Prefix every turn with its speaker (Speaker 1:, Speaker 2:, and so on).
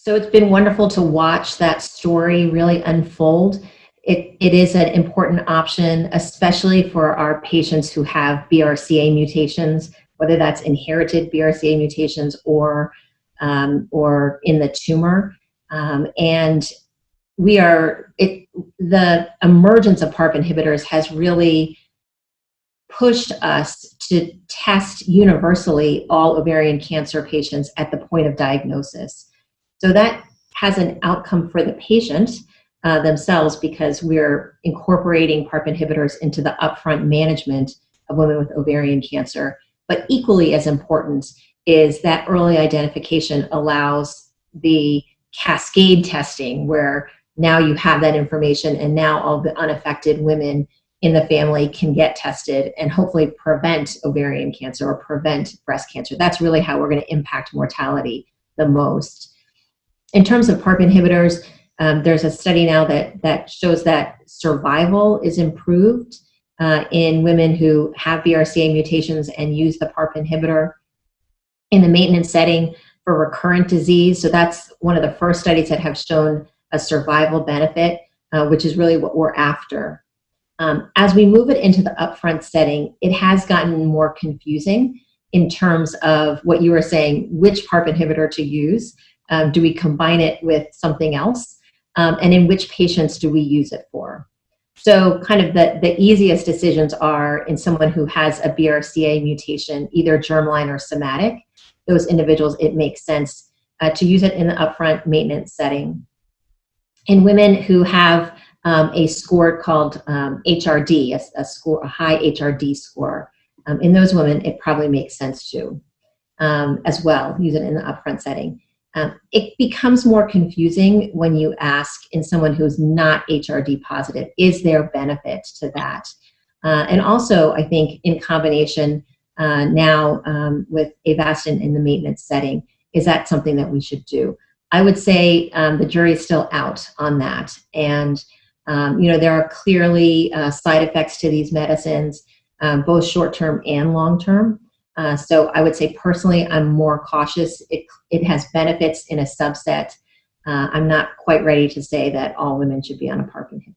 Speaker 1: So it's been wonderful to watch that story really unfold. It is an important option, especially for our patients who have BRCA mutations, whether that's inherited BRCA mutations or in the tumor. And the emergence of PARP inhibitors has really pushed us to test universally all ovarian cancer patients at the point of diagnosis. So that has an outcome for the patient themselves, because we're incorporating PARP inhibitors into the upfront management of women with ovarian cancer. But equally as important is that early identification allows the cascade testing, where now you have that information and now all the unaffected women in the family can get tested and hopefully prevent ovarian cancer or prevent breast cancer. That's really how we're going to impact mortality the most. In terms of PARP inhibitors, there's a study now that shows that survival is improved in women who have BRCA mutations and use the PARP inhibitor in the maintenance setting for recurrent disease. So that's one of the first studies that have shown a survival benefit, which is really what we're after. As we move it into the upfront setting, it has gotten more confusing in terms of what you were saying, which PARP inhibitor to use. Do we combine it with something else? And in which patients do we use it for? So kind of the easiest decisions are in someone who has a BRCA mutation, either germline or somatic. Those individuals, it makes sense to use it in the upfront maintenance setting. In women who have a score called HRD, a high HRD score, in those women, it probably makes sense to as well use it in the upfront setting. It becomes more confusing when you ask in someone who's not HRD positive, is there benefit to that? And also, I think in combination now with Avastin in the maintenance setting, is that something that we should do? I would say the jury is still out on that. And there are clearly side effects to these medicines, both short-term and long-term. So I would say personally, I'm more cautious. It has benefits in a subset. I'm not quite ready to say that all women should be on a PARP inhibitor.